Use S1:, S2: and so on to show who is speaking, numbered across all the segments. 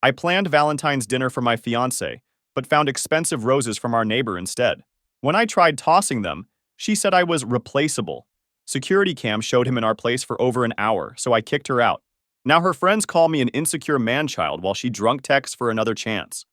S1: I planned Valentine's dinner for my fiancée, but found expensive roses from our neighbor instead. When I tried tossing them, she said I was replaceable. Security cam showed him in our place for over an hour, so I kicked her out. Now her friends call me an insecure man-child while she drunk texts for another chance.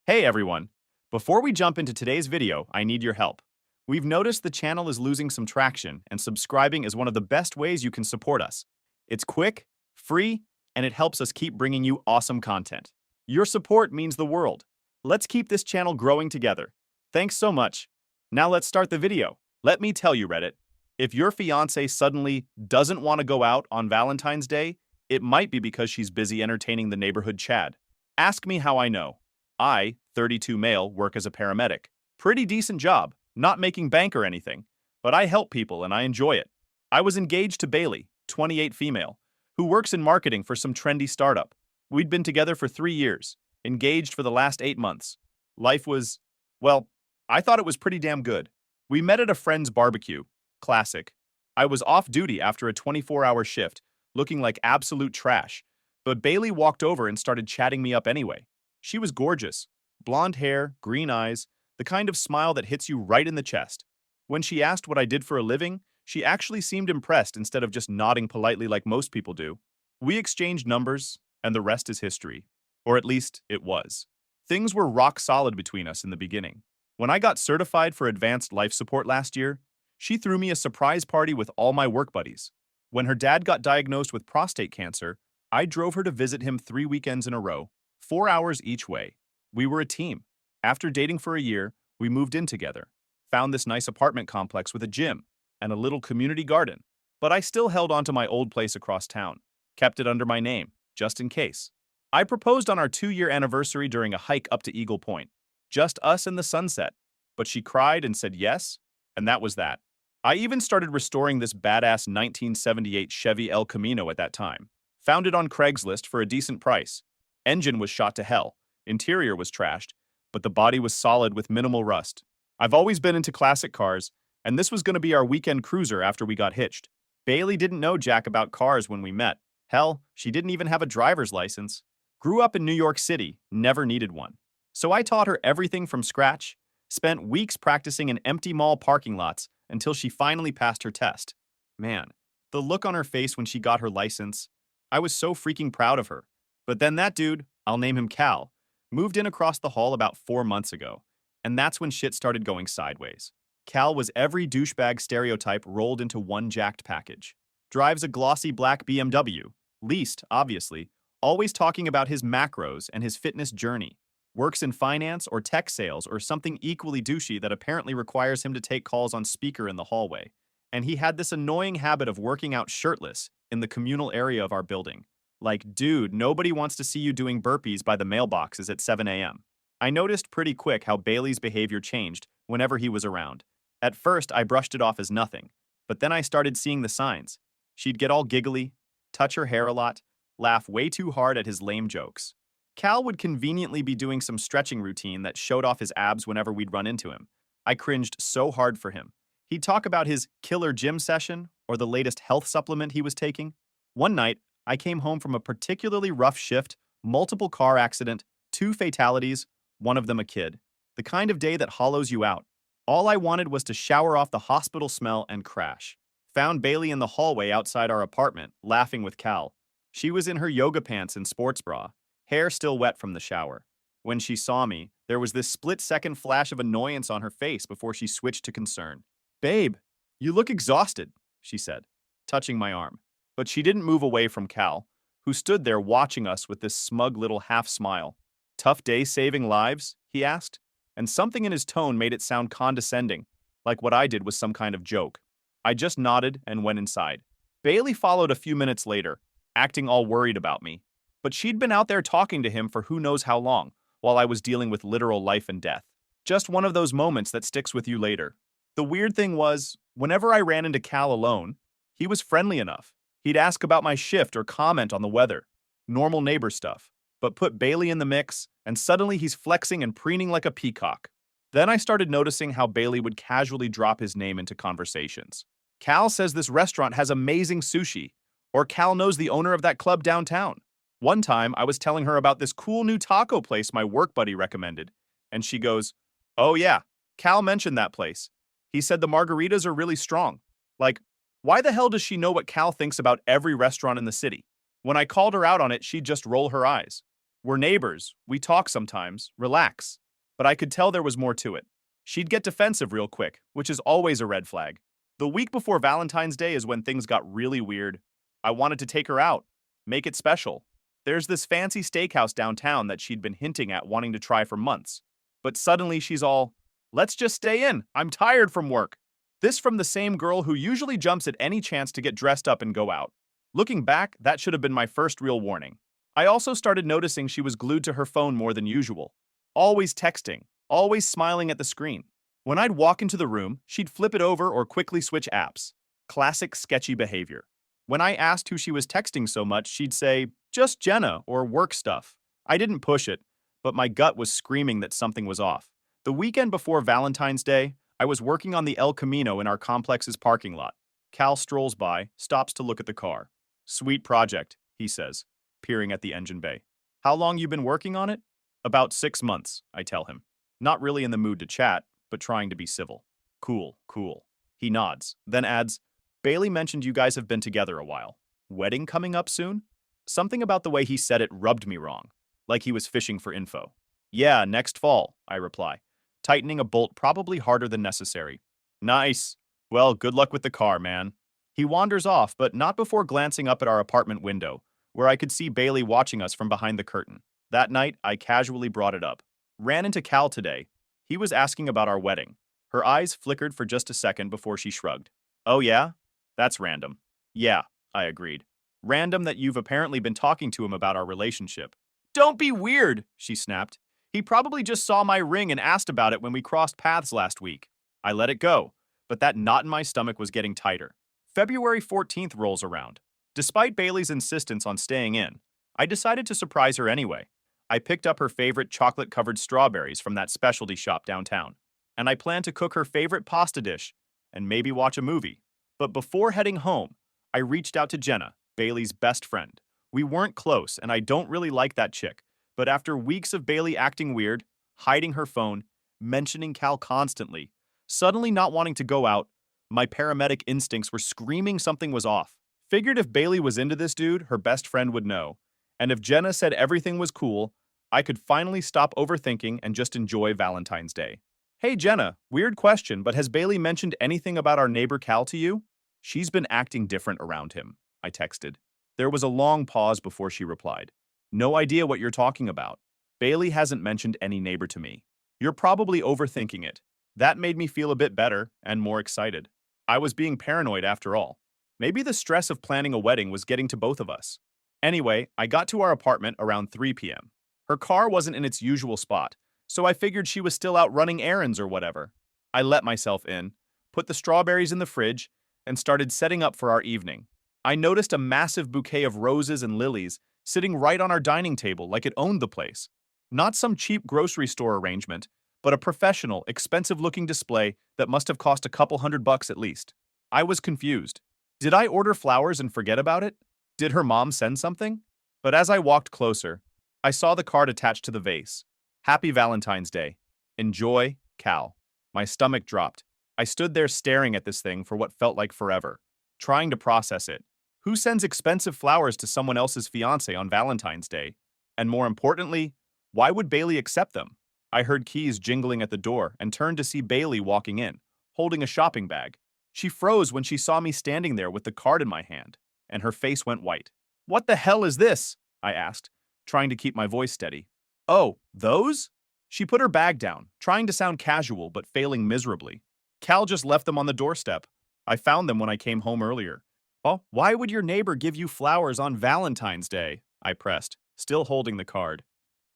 S1: Hey everyone! Before we jump into today's video, I need your help. We've noticed the channel is losing some traction, and subscribing is one of the best ways you can support us. It's quick, free, and it helps us keep bringing you awesome content. Your support means the world. Let's keep this channel growing together. Thanks so much. Now let's start the video. Let me tell you, Reddit, if your fiancé suddenly doesn't want to go out on Valentine's Day, it might be because she's busy entertaining the neighborhood Chad. Ask me how I know. I, 32 male, work as a paramedic. Pretty decent job, not making bank or anything, but I help people and I enjoy it. I was engaged to Bailey, 28 female, who works in marketing for some trendy startup. We'd been together for 3 years, engaged for the last 8 months. Life was, well, I thought it was pretty damn good. We met at a friend's barbecue. Classic. I was off duty after a 24-hour shift, looking like absolute trash, but Bailey walked over and started chatting me up anyway. She was gorgeous. Blonde hair, green eyes, the kind of smile that hits you right in the chest. When she asked what I did for a living, she actually seemed impressed instead of just nodding politely like most people do. We exchanged numbers, and the rest is history. Or at least, it was. Things were rock solid between us in the beginning. When I got certified for advanced life support last year, she threw me a surprise party with all my work buddies. When her dad got diagnosed with prostate cancer, I drove her to visit him 3 weekends in a row, 4 hours each way. We were a team. After dating for a year, we moved in together, found this nice apartment complex with a gym and a little community garden. But I still held on to my old place across town, kept it under my name, just in case. I proposed on our 2-year anniversary during a hike up to Eagle Point. Just us and the sunset. But she cried and said yes, and that was that. I even started restoring this badass 1978 Chevy El Camino at that time. Found it on Craigslist for a decent price. Engine was shot to hell, interior was trashed, but the body was solid with minimal rust. I've always been into classic cars, and this was going to be our weekend cruiser after we got hitched. Bailey didn't know jack about cars when we met. Hell, she didn't even have a driver's license. Grew up in New York City, never needed one. So I taught her everything from scratch, spent weeks practicing in empty mall parking lots until she finally passed her test. Man, the look on her face when she got her license, I was so freaking proud of her. But then that dude, I'll name him Cal, moved in across the hall about 4 months ago, and that's when shit started going sideways. Cal was every douchebag stereotype rolled into one jacked package. Drives a glossy black BMW, leased, obviously, always talking about his macros and his fitness journey. Works in finance or tech sales or something equally douchey that apparently requires him to take calls on speaker in the hallway. And he had this annoying habit of working out shirtless in the communal area of our building. Like, dude, nobody wants to see you doing burpees by the mailboxes at 7 a.m. I noticed pretty quick how Bailey's behavior changed whenever he was around. At first, I brushed it off as nothing, but then I started seeing the signs. She'd get all giggly, touch her hair a lot, laugh way too hard at his lame jokes. Cal would conveniently be doing some stretching routine that showed off his abs whenever we'd run into him. I cringed so hard for him. He'd talk about his killer gym session or the latest health supplement he was taking. One night, I came home from a particularly rough shift, multiple car accident, 2 fatalities, one of them a kid. The kind of day that hollows you out. All I wanted was to shower off the hospital smell and crash. Found Bailey in the hallway outside our apartment, laughing with Cal. She was in her yoga pants and sports bra, hair still wet from the shower. When she saw me, there was this split-second flash of annoyance on her face before she switched to concern. "Babe, you look exhausted," she said, touching my arm. But she didn't move away from Cal, who stood there watching us with this smug little half-smile. "Tough day saving lives?" he asked, and something in his tone made it sound condescending, like what I did was some kind of joke. I just nodded and went inside. Bailey followed a few minutes later, acting all worried about me. But she'd been out there talking to him for who knows how long, while I was dealing with literal life and death. Just one of those moments that sticks with you later. The weird thing was, whenever I ran into Cal alone, he was friendly enough. He'd ask about my shift or comment on the weather. Normal neighbor stuff. But put Bailey in the mix, and suddenly he's flexing and preening like a peacock. Then I started noticing how Bailey would casually drop his name into conversations. Cal says this restaurant has amazing sushi, or Cal knows the owner of that club downtown. One time, I was telling her about this cool new taco place my work buddy recommended, and she goes, "Oh yeah, Cal mentioned that place. He said the margaritas are really strong." Like, why the hell does she know what Cal thinks about every restaurant in the city? When I called her out on it, she'd just roll her eyes. We're neighbors, we talk sometimes, relax. But I could tell there was more to it. She'd get defensive real quick, which is always a red flag. The week before Valentine's Day is when things got really weird. I wanted to take her out, make it special. There's this fancy steakhouse downtown that she'd been hinting at wanting to try for months. But suddenly she's all, "Let's just stay in. I'm tired from work." This from the same girl who usually jumps at any chance to get dressed up and go out. Looking back, that should have been my first real warning. I also started noticing she was glued to her phone more than usual. Always texting, always smiling at the screen. When I'd walk into the room, she'd flip it over or quickly switch apps. Classic sketchy behavior. When I asked who she was texting so much, she'd say, "Just Jenna," or "work stuff." I didn't push it, but my gut was screaming that something was off. The weekend before Valentine's Day, I was working on the El Camino in our complex's parking lot. Cal strolls by, stops to look at the car. "Sweet project," he says, peering at the engine bay. "How long you been working on it?" "About 6 months," I tell him. Not really in the mood to chat, but trying to be civil. "Cool, cool." He nods, then adds, "Bailey mentioned you guys have been together a while. Wedding coming up soon?" Something about the way he said it rubbed me wrong, like he was fishing for info. "Yeah, next fall," I reply, tightening a bolt probably harder than necessary. "Nice. Well, good luck with the car, man." He wanders off, but not before glancing up at our apartment window, where I could see Bailey watching us from behind the curtain. That night, I casually brought it up. "Ran into Cal today. He was asking about our wedding." Her eyes flickered for just a second before she shrugged. "Oh yeah? That's random." "Yeah," I agreed. "Random that you've apparently been talking to him about our relationship." "Don't be weird," she snapped. "He probably just saw my ring and asked about it when we crossed paths last week." I let it go, but that knot in my stomach was getting tighter. February 14th rolls around. Despite Bailey's insistence on staying in, I decided to surprise her anyway. I picked up her favorite chocolate-covered strawberries from that specialty shop downtown, and I planned to cook her favorite pasta dish and maybe watch a movie. But before heading home, I reached out to Jenna, Bailey's best friend. We weren't close, and I don't really like that chick, but after weeks of Bailey acting weird, hiding her phone, mentioning Cal constantly, suddenly not wanting to go out, my paramedic instincts were screaming something was off. Figured if Bailey was into this dude, her best friend would know. And if Jenna said everything was cool, I could finally stop overthinking and just enjoy Valentine's Day. "Hey Jenna, weird question, but has Bailey mentioned anything about our neighbor Cal to you?" "She's been acting different around him," I texted. There was a long pause before she replied. "No idea what you're talking about. Bailey hasn't mentioned any neighbor to me." "You're probably overthinking it." That made me feel a bit better and more excited. I was being paranoid after all. Maybe the stress of planning a wedding was getting to both of us. Anyway, I got to our apartment around 3 p.m. Her car wasn't in its usual spot, so I figured she was still out running errands or whatever. I let myself in, put the strawberries in the fridge, and started setting up for our evening. I noticed a massive bouquet of roses and lilies sitting right on our dining table like it owned the place. Not some cheap grocery store arrangement, but a professional, expensive-looking display that must have cost a couple $100 at least. I was confused. Did I order flowers and forget about it? Did her mom send something? But as I walked closer, I saw the card attached to the vase. "Happy Valentine's Day. Enjoy, Cal." My stomach dropped. I stood there staring at this thing for what felt like forever, trying to process it. Who sends expensive flowers to someone else's fiancé on Valentine's Day? And more importantly, why would Bailey accept them? I heard keys jingling at the door and turned to see Bailey walking in, holding a shopping bag. She froze when she saw me standing there with the card in my hand, and her face went white. "What the hell is this?" I asked, trying to keep my voice steady. "Oh, those?" She put her bag down, trying to sound casual but failing miserably. "Cal just left them on the doorstep. I found them when I came home earlier." "Oh, why would your neighbor give you flowers on Valentine's Day?" I pressed, still holding the card.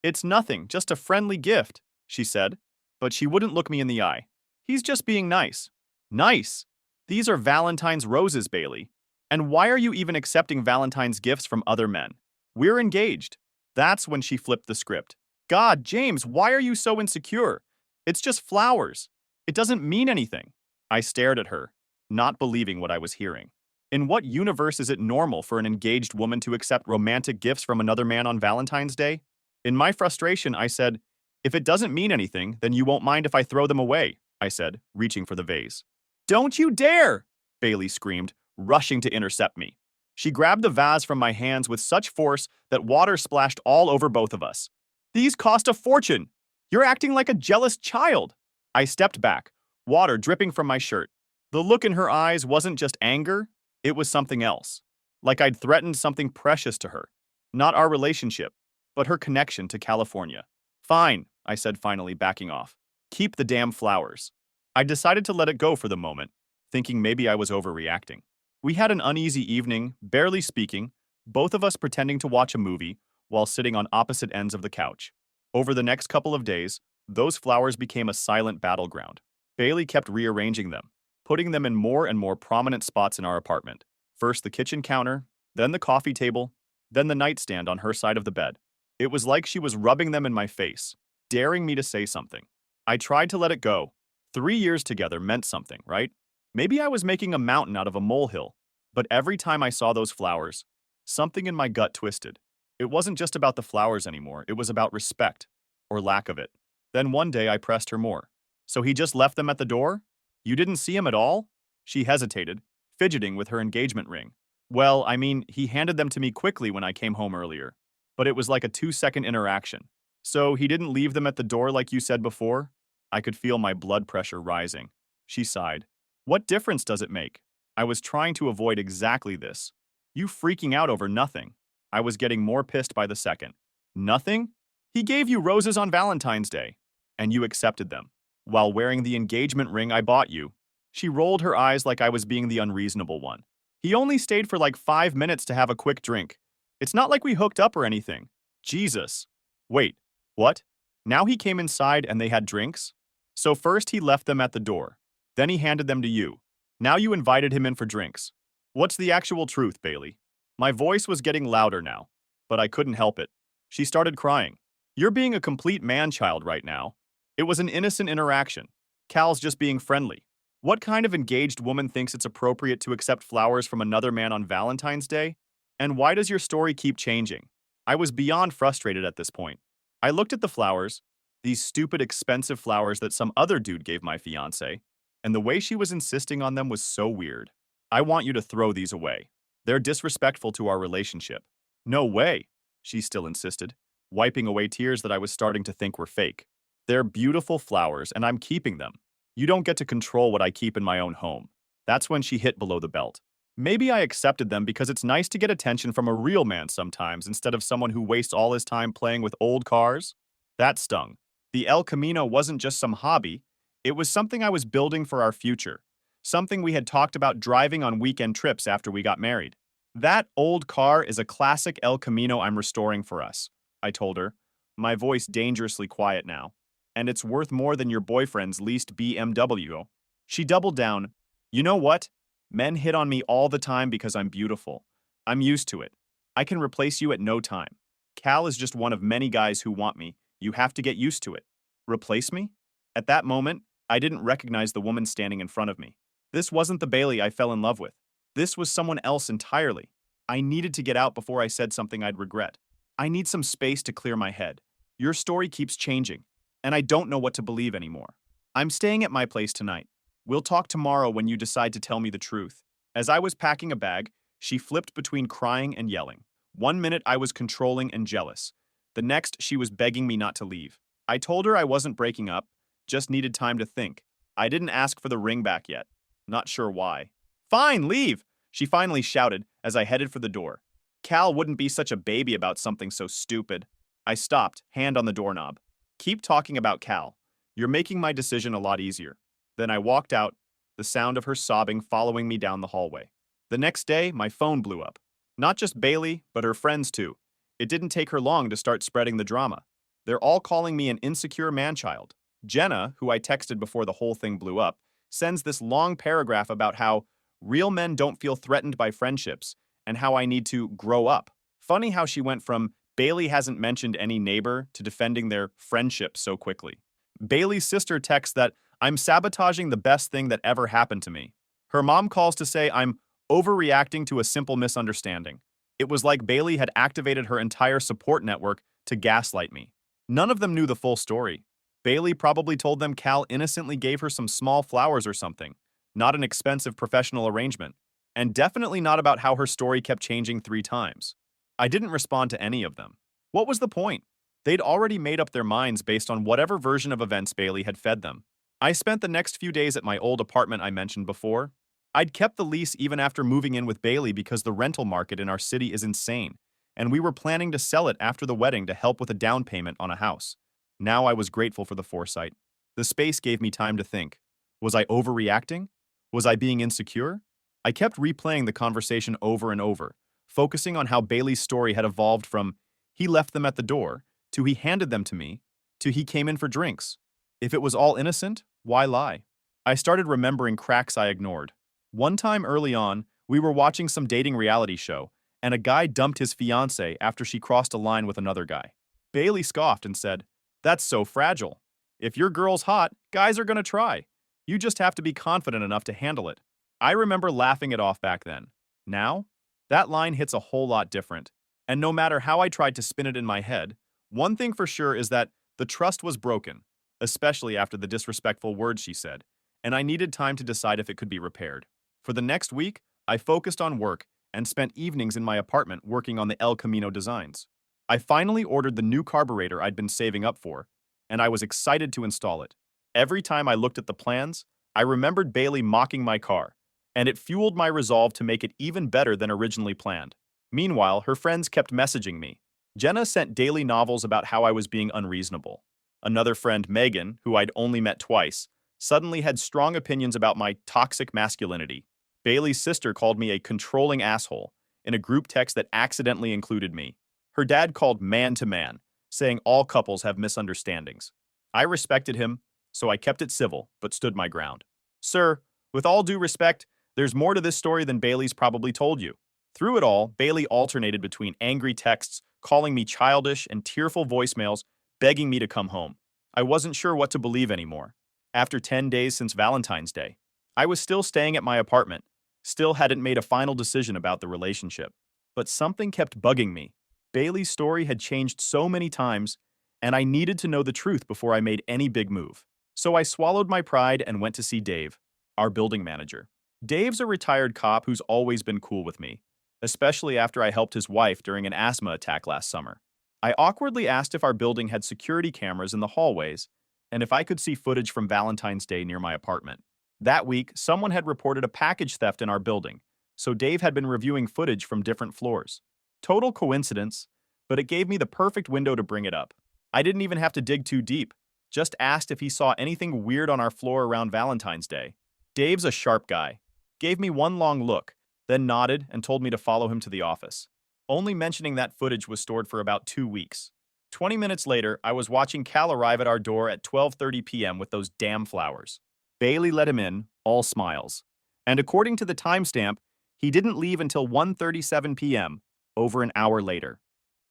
S1: "It's nothing, just a friendly gift," she said, but she wouldn't look me in the eye. "He's just being nice." "Nice? These are Valentine's roses, Bailey. And why are you even accepting Valentine's gifts from other men? We're engaged." That's when she flipped the script. "God, James, why are you so insecure? It's just flowers. It doesn't mean anything." I stared at her, not believing what I was hearing. In what universe is it normal for an engaged woman to accept romantic gifts from another man on Valentine's Day? In my frustration, I said, "If it doesn't mean anything, then you won't mind if I throw them away," I said, reaching for the vase. "Don't you dare!" Bailey screamed, rushing to intercept me. She grabbed the vase from my hands with such force that water splashed all over both of us. "These cost a fortune! You're acting like a jealous child!" I stepped back, water dripping from my shirt. The look in her eyes wasn't just anger, it was something else. Like I'd threatened something precious to her. Not our relationship, but her connection to California. "Fine," I said, finally backing off. "Keep the damn flowers." I decided to let it go for the moment, thinking maybe I was overreacting. We had an uneasy evening, barely speaking, both of us pretending to watch a movie while sitting on opposite ends of the couch. Over the next couple of days, those flowers became a silent battleground. Bailey kept rearranging them, putting them in more and more prominent spots in our apartment. First the kitchen counter, then the coffee table, then the nightstand on her side of the bed. It was like she was rubbing them in my face, daring me to say something. I tried to let it go. 3 years together meant something, right? Maybe I was making a mountain out of a molehill, but every time I saw those flowers, something in my gut twisted. It wasn't just about the flowers anymore, it was about respect, or lack of it. Then one day I pressed her more. "So he just left them at the door? You didn't see him at all?" She hesitated, fidgeting with her engagement ring. "Well, I mean, he handed them to me quickly when I came home earlier, but it was like a 2-second interaction. So he didn't leave them at the door like you said before?" I could feel my blood pressure rising. She sighed. "What difference does it make? I was trying to avoid exactly this. You freaking out over nothing." I was getting more pissed by the second. "Nothing? He gave you roses on Valentine's Day, and you accepted them, while wearing the engagement ring I bought you." She rolled her eyes like I was being the unreasonable one. "He only stayed for like 5 minutes to have a quick drink. It's not like we hooked up or anything." Jesus. Wait, what? Now he came inside and they had drinks? So first he left them at the door. Then he handed them to you. Now you invited him in for drinks. What's the actual truth, Bailey? My voice was getting louder now, but I couldn't help it. She started crying. "You're being a complete man-child right now. It was an innocent interaction. Cal's just being friendly. What kind of engaged woman thinks it's appropriate to accept flowers from another man on Valentine's Day? And why does your story keep changing?" I was beyond frustrated at this point. I looked at the flowers, these stupid expensive flowers that some other dude gave my fiancée, and the way she was insisting on them was so weird. "I want you to throw these away. They're disrespectful to our relationship." "No way," she still insisted, wiping away tears that I was starting to think were fake. "They're beautiful flowers, and I'm keeping them. You don't get to control what I keep in my own home." That's when she hit below the belt. Maybe I accepted them because it's nice to get attention from a real man sometimes instead of someone who wastes all his time playing with old cars. That stung. The El Camino wasn't just some hobby, it was something I was building for our future. Something we had talked about driving on weekend trips after we got married. "That old car is a classic El Camino I'm restoring for us," I told her, my voice dangerously quiet now. "And it's worth more than your boyfriend's leased BMW." She doubled down. "You know what? Men hit on me all the time because I'm beautiful. I'm used to it. I can replace you at no time. Cal is just one of many guys who want me. You have to get used to it." Replace me? At that moment, I didn't recognize the woman standing in front of me. This wasn't the Bailey I fell in love with. This was someone else entirely. I needed to get out before I said something I'd regret. "I need some space to clear my head. Your story keeps changing, and I don't know what to believe anymore. I'm staying at my place tonight. We'll talk tomorrow when you decide to tell me the truth." As I was packing a bag, she flipped between crying and yelling. 1 minute I was controlling and jealous. The next she was begging me not to leave. I told her I wasn't breaking up, just needed time to think. I didn't ask for the ring back yet. Not sure why. "Fine, leave!" she finally shouted as I headed for the door. Cal wouldn't be such a baby about something so stupid. I stopped, hand on the doorknob. "Keep talking about Cal. You're making my decision a lot easier." Then I walked out, the sound of her sobbing following me down the hallway. The next day, my phone blew up. Not just Bailey, but her friends too. It didn't take her long to start spreading the drama. They're all calling me an insecure man-child. Jenna, who I texted before the whole thing blew up, sends this long paragraph about how real men don't feel threatened by friendships and how I need to grow up. Funny how she went from "Bailey hasn't mentioned any neighbor" to defending their friendship so quickly. Bailey's sister texts that I'm sabotaging the best thing that ever happened to me. Her mom calls to say I'm overreacting to a simple misunderstanding. It was like Bailey had activated her entire support network to gaslight me. None of them knew the full story. Bailey probably told them Cal innocently gave her some small flowers or something, not an expensive professional arrangement, and definitely not about how her story kept changing 3 times. I didn't respond to any of them. What was the point? They'd already made up their minds based on whatever version of events Bailey had fed them. I spent the next few days at my old apartment I mentioned before. I'd kept the lease even after moving in with Bailey because the rental market in our city is insane, and we were planning to sell it after the wedding to help with a down payment on a house. Now I was grateful for the foresight. The space gave me time to think. Was I overreacting? Was I being insecure? I kept replaying the conversation over and over, focusing on how Bailey's story had evolved from he left them at the door, to he handed them to me, to he came in for drinks. If it was all innocent, why lie? I started remembering cracks I ignored. One time early on, we were watching some dating reality show, and a guy dumped his fiancée after she crossed a line with another guy. Bailey scoffed and said, "That's so fragile. If your girl's hot, guys are gonna try. You just have to be confident enough to handle it." I remember laughing it off back then. Now, that line hits a whole lot different. And no matter how I tried to spin it in my head, one thing for sure is that the trust was broken, especially after the disrespectful words she said, and I needed time to decide if it could be repaired. For the next week, I focused on work and spent evenings in my apartment working on the El Camino designs. I finally ordered the new carburetor I'd been saving up for, and I was excited to install it. Every time I looked at the plans, I remembered Bailey mocking my car, and it fueled my resolve to make it even better than originally planned. Meanwhile, her friends kept messaging me. Jenna sent daily novels about how I was being unreasonable. Another friend, Megan, who I'd only met twice, suddenly had strong opinions about my toxic masculinity. Bailey's sister called me a controlling asshole in a group text that accidentally included me. Her dad called man to man, saying all couples have misunderstandings. I respected him, so I kept it civil, but stood my ground. "Sir, with all due respect, there's more to this story than Bailey's probably told you." Through it all, Bailey alternated between angry texts, calling me childish, and tearful voicemails begging me to come home. I wasn't sure what to believe anymore. After 10 days since Valentine's Day, I was still staying at my apartment, still hadn't made a final decision about the relationship. But something kept bugging me. Bailey's story had changed so many times, and I needed to know the truth before I made any big move. So I swallowed my pride and went to see Dave, our building manager. Dave's a retired cop who's always been cool with me, especially after I helped his wife during an asthma attack last summer. I awkwardly asked if our building had security cameras in the hallways and if I could see footage from Valentine's Day near my apartment. That week, someone had reported a package theft in our building, so Dave had been reviewing footage from different floors. Total coincidence, but it gave me the perfect window to bring it up. I didn't even have to dig too deep, just asked if he saw anything weird on our floor around Valentine's Day. Dave's a sharp guy. Gave me one long look, then nodded and told me to follow him to the office. Only mentioning that footage was stored for about 2 weeks. 20 minutes later, I was watching Cal arrive at our door at 12:30 p.m. with those damn flowers. Bailey let him in, all smiles. And according to the timestamp, he didn't leave until 1:37 p.m., over an hour later.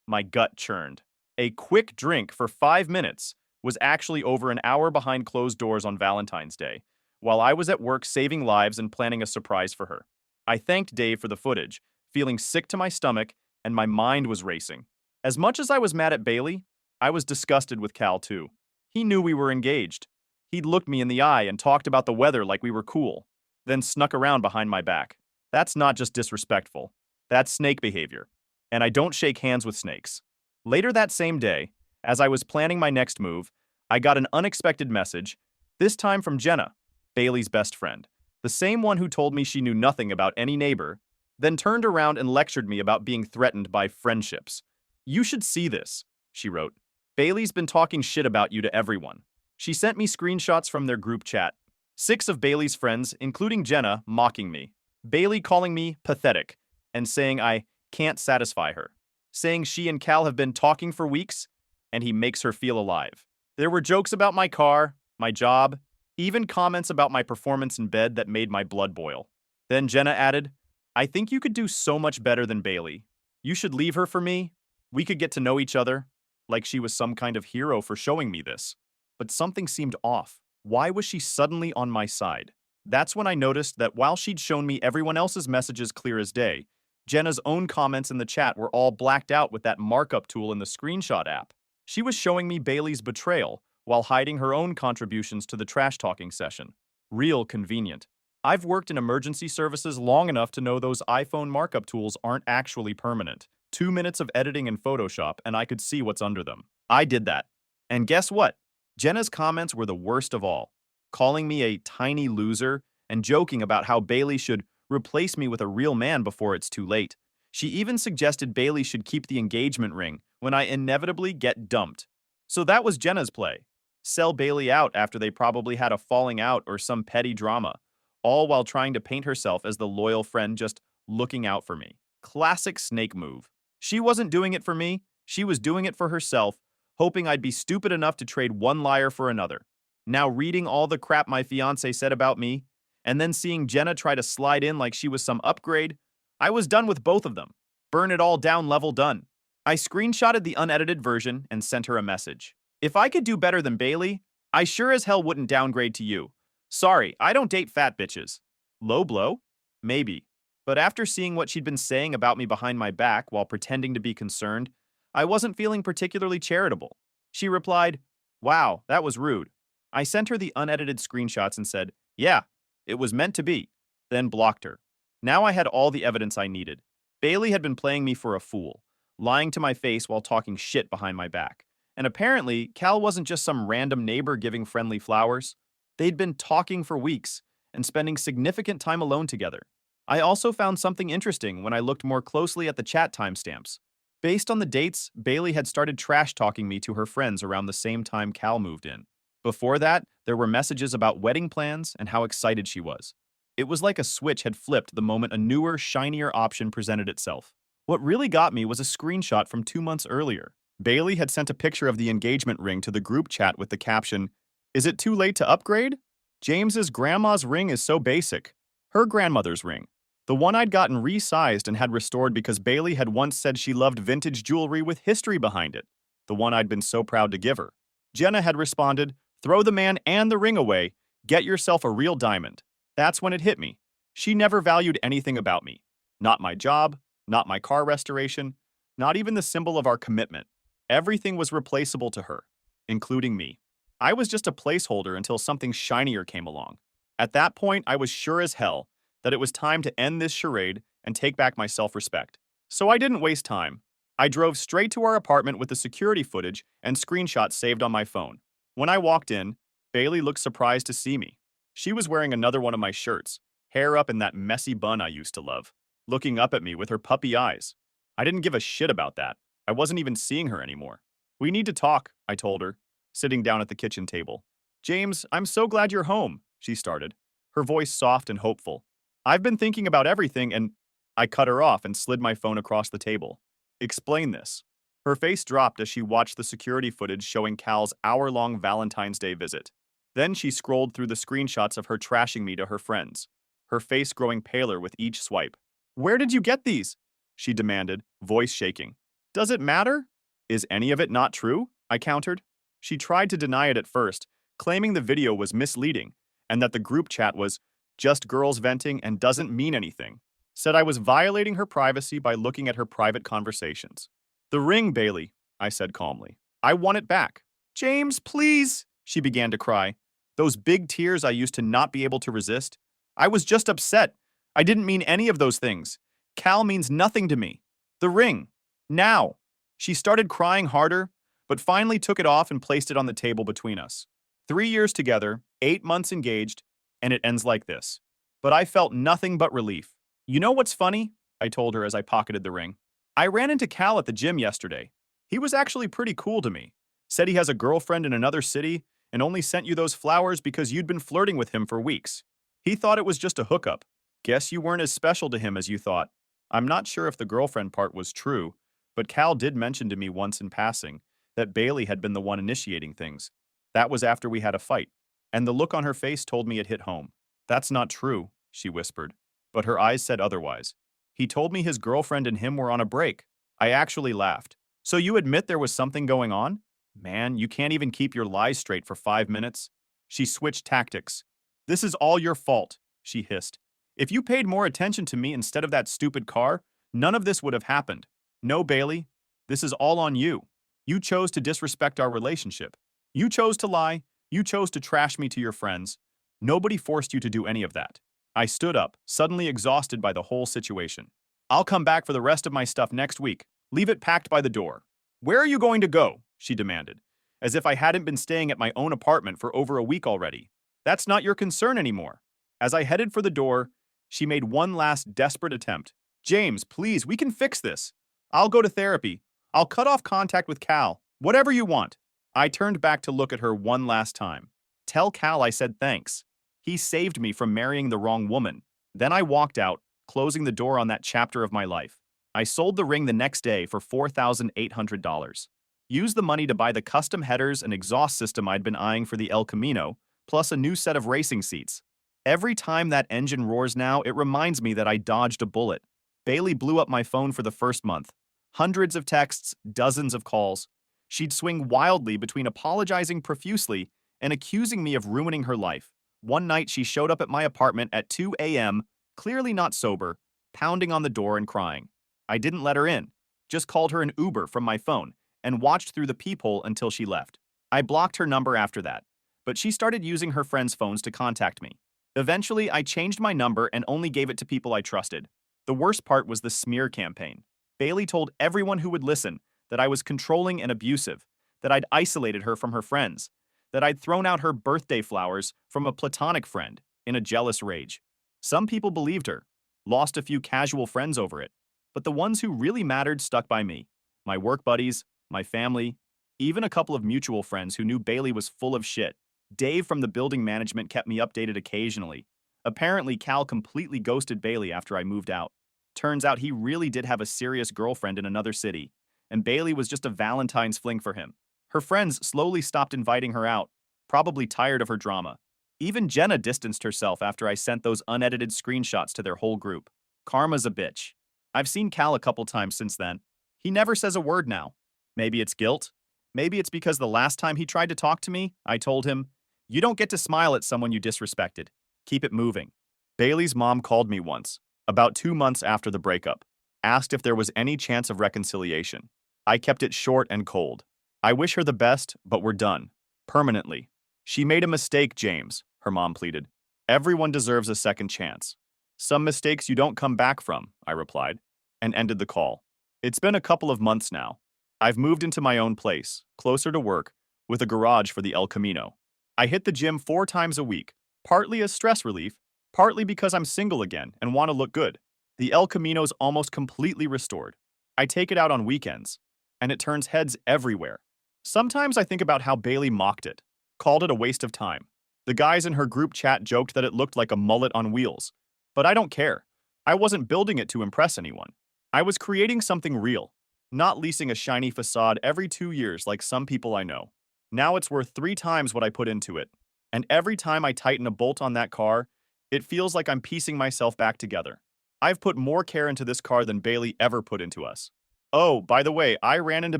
S1: My gut churned. A quick drink for 5 minutes was actually over an hour behind closed doors on Valentine's Day, while I was at work saving lives and planning a surprise for her. I thanked Dave for the footage, feeling sick to my stomach, and my mind was racing. As much as I was mad at Bailey, I was disgusted with Cal too. He knew we were engaged. He'd looked me in the eye and talked about the weather like we were cool, then snuck around behind my back. That's not just disrespectful. That's snake behavior. And I don't shake hands with snakes. Later that same day, as I was planning my next move, I got an unexpected message, this time from Jenna, Bailey's best friend, the same one who told me she knew nothing about any neighbor, then turned around and lectured me about being threatened by friendships. "You should see this," she wrote. "Bailey's been talking shit about you to everyone." She sent me screenshots from their group chat. 6 of Bailey's friends, including Jenna, mocking me. Bailey calling me pathetic and saying I can't satisfy her. Saying she and Cal have been talking for weeks and he makes her feel alive. There were jokes about my car, my job, even comments about my performance in bed that made my blood boil. Then Jenna added, "I think you could do so much better than Bailey. You should leave her for me. We could get to know each other." Like she was some kind of hero for showing me this. But something seemed off. Why was she suddenly on my side? That's when I noticed that while she'd shown me everyone else's messages clear as day, Jenna's own comments in the chat were all blacked out with that markup tool in the screenshot app. She was showing me Bailey's betrayal while hiding her own contributions to the trash-talking session. Real convenient. I've worked in emergency services long enough to know those iPhone markup tools aren't actually permanent. 2 minutes of editing in Photoshop and I could see what's under them. I did that. And guess what? Jenna's comments were the worst of all, calling me a tiny loser and joking about how Bailey should replace me with a real man before it's too late. She even suggested Bailey should keep the engagement ring when I inevitably get dumped. So that was Jenna's play. Sell Bailey out after they probably had a falling out or some petty drama, all while trying to paint herself as the loyal friend just looking out for me. Classic snake move. She wasn't doing it for me, she was doing it for herself, hoping I'd be stupid enough to trade one liar for another. Now reading all the crap my fiancé said about me, and then seeing Jenna try to slide in like she was some upgrade, I was done with both of them. Burn it all down level done. I screenshotted the unedited version and sent her a message. If I could do better than Bailey, I sure as hell wouldn't downgrade to you. Sorry, I don't date fat bitches. Low blow? Maybe. But after seeing what she'd been saying about me behind my back while pretending to be concerned, I wasn't feeling particularly charitable. She replied, "Wow, that was rude." I sent her the unedited screenshots and said, "Yeah, it was meant to be," then blocked her. Now I had all the evidence I needed. Bailey had been playing me for a fool, lying to my face while talking shit behind my back. And apparently, Cal wasn't just some random neighbor giving friendly flowers. They'd been talking for weeks and spending significant time alone together. I also found something interesting when I looked more closely at the chat timestamps. Based on the dates, Bailey had started trash-talking me to her friends around the same time Cal moved in. Before that, there were messages about wedding plans and how excited she was. It was like a switch had flipped the moment a newer, shinier option presented itself. What really got me was a screenshot from 2 months earlier. Bailey had sent a picture of the engagement ring to the group chat with the caption, "Is it too late to upgrade? James's grandma's ring is so basic." Her grandmother's ring. The one I'd gotten resized and had restored because Bailey had once said she loved vintage jewelry with history behind it. The one I'd been so proud to give her. Jenna had responded, "Throw the man and the ring away. Get yourself a real diamond." That's when it hit me. She never valued anything about me. Not my job, not my car restoration, not even the symbol of our commitment. Everything was replaceable to her, including me. I was just a placeholder until something shinier came along. At that point, I was sure as hell that it was time to end this charade and take back my self-respect. So I didn't waste time. I drove straight to our apartment with the security footage and screenshots saved on my phone. When I walked in, Bailey looked surprised to see me. She was wearing another one of my shirts, hair up in that messy bun I used to love, looking up at me with her puppy eyes. I didn't give a shit about that. I wasn't even seeing her anymore. "We need to talk," I told her, sitting down at the kitchen table. "James, I'm so glad you're home," she started, her voice soft and hopeful. "I've been thinking about everything and—" I cut her off and slid my phone across the table. "Explain this." Her face dropped as she watched the security footage showing Cal's hour-long Valentine's Day visit. Then she scrolled through the screenshots of her trashing me to her friends, her face growing paler with each swipe. "Where did you get these?" she demanded, voice shaking. "Does it matter?" "Is any of it not true?" I countered. She tried to deny it at first, claiming the video was misleading and that the group chat was just girls venting and doesn't mean anything. Said I was violating her privacy by looking at her private conversations. "The ring, Bailey," I said calmly. "I want it back." "James, please," she began to cry. Those big tears I used to not be able to resist. "I was just upset. I didn't mean any of those things. Cal means nothing to me. The ring. Now." She started crying harder, but finally took it off and placed it on the table between us. 3 years together, 8 months engaged, and it ends like this. But I felt nothing but relief. "You know what's funny?" I told her as I pocketed the ring. "I ran into Cal at the gym yesterday. He was actually pretty cool to me. Said he has a girlfriend in another city and only sent you those flowers because you'd been flirting with him for weeks. He thought it was just a hookup. Guess you weren't as special to him as you thought." I'm not sure if the girlfriend part was true, but Cal did mention to me once in passing that Bailey had been the one initiating things. That was after we had a fight, and the look on her face told me it hit home. "That's not true," she whispered, but her eyes said otherwise. "He told me his girlfriend and him were on a break." I actually laughed. "So you admit there was something going on? Man, you can't even keep your lies straight for 5 minutes." She switched tactics. This is all your fault, she hissed. If you paid more attention to me instead of that stupid car, none of this would have happened. No, Bailey, this is all on you. You chose to disrespect our relationship. You chose to lie. You chose to trash me to your friends. Nobody forced you to do any of that. I stood up, suddenly exhausted by the whole situation. I'll come back for the rest of my stuff next week. Leave it packed by the door. Where are you going to go? She demanded, as if I hadn't been staying at my own apartment for over a week already. That's not your concern anymore. As I headed for the door, she made one last desperate attempt. James, please, we can fix this. I'll go to therapy. I'll cut off contact with Cal. Whatever you want. I turned back to look at her one last time. Tell Cal I said thanks. He saved me from marrying the wrong woman. Then I walked out, closing the door on that chapter of my life. I sold the ring the next day for $4,800. Used the money to buy the custom headers and exhaust system I'd been eyeing for the El Camino, plus a new set of racing seats. Every time that engine roars now, it reminds me that I dodged a bullet. Bailey blew up my phone for the first month. Hundreds of texts, dozens of calls. She'd swing wildly between apologizing profusely and accusing me of ruining her life. One night, she showed up at my apartment at 2 a.m., clearly not sober, pounding on the door and crying. I didn't let her in, just called her an Uber from my phone and watched through the peephole until she left. I blocked her number after that, but she started using her friends' phones to contact me. Eventually, I changed my number and only gave it to people I trusted. The worst part was the smear campaign. Bailey told everyone who would listen that I was controlling and abusive, that I'd isolated her from her friends, that I'd thrown out her birthday flowers from a platonic friend in a jealous rage. Some people believed her, lost a few casual friends over it, but the ones who really mattered stuck by me. My work buddies, my family, even a couple of mutual friends who knew Bailey was full of shit. Dave from the building management kept me updated occasionally. Apparently, Cal completely ghosted Bailey after I moved out. Turns out he really did have a serious girlfriend in another city, and Bailey was just a Valentine's fling for him. Her friends slowly stopped inviting her out, probably tired of her drama. Even Jenna distanced herself after I sent those unedited screenshots to their whole group. Karma's a bitch. I've seen Cal a couple times since then. He never says a word now. Maybe it's guilt. Maybe it's because the last time he tried to talk to me, I told him, "You don't get to smile at someone you disrespected. Keep it moving." Bailey's mom called me once, about 2 months after the breakup, asked if there was any chance of reconciliation. I kept it short and cold. I wish her the best, but we're done. Permanently. She made a mistake, James, her mom pleaded. Everyone deserves a second chance. Some mistakes you don't come back from, I replied, and ended the call. It's been a couple of months now. I've moved into my own place, closer to work, with a garage for the El Camino. I hit the gym 4 times a week, partly as stress relief, partly because I'm single again and want to look good. The El Camino's almost completely restored. I take it out on weekends, and it turns heads everywhere. Sometimes I think about how Bailey mocked it, called it a waste of time. The guys in her group chat joked that it looked like a mullet on wheels. But I don't care. I wasn't building it to impress anyone. I was creating something real, not leasing a shiny facade every 2 years like some people I know. Now it's worth 3 times what I put into it. And every time I tighten a bolt on that car, it feels like I'm piecing myself back together. I've put more care into this car than Bailey ever put into us. Oh, by the way, I ran into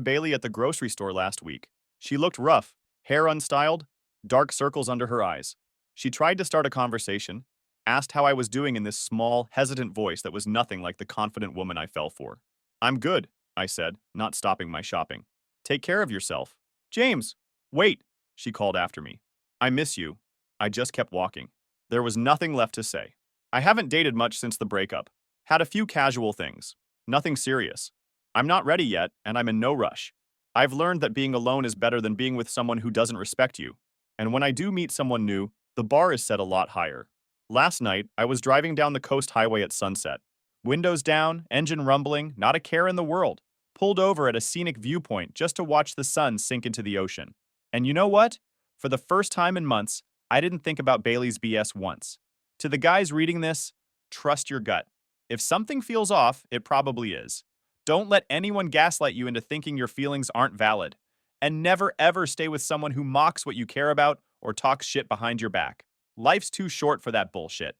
S1: Bailey at the grocery store last week. She looked rough, hair unstyled, dark circles under her eyes. She tried to start a conversation, asked how I was doing in this small, hesitant voice that was nothing like the confident woman I fell for. I'm good, I said, not stopping my shopping. Take care of yourself. James, wait, she called after me. I miss you. I just kept walking. There was nothing left to say. I haven't dated much since the breakup. Had a few casual things. Nothing serious. I'm not ready yet, and I'm in no rush. I've learned that being alone is better than being with someone who doesn't respect you. And when I do meet someone new, the bar is set a lot higher. Last night, I was driving down the coast highway at sunset. Windows down, engine rumbling, not a care in the world. Pulled over at a scenic viewpoint just to watch the sun sink into the ocean. And you know what? For the first time in months, I didn't think about Bailey's BS once. To the guys reading this, trust your gut. If something feels off, it probably is. Don't let anyone gaslight you into thinking your feelings aren't valid. And never ever stay with someone who mocks what you care about or talks shit behind your back. Life's too short for that bullshit.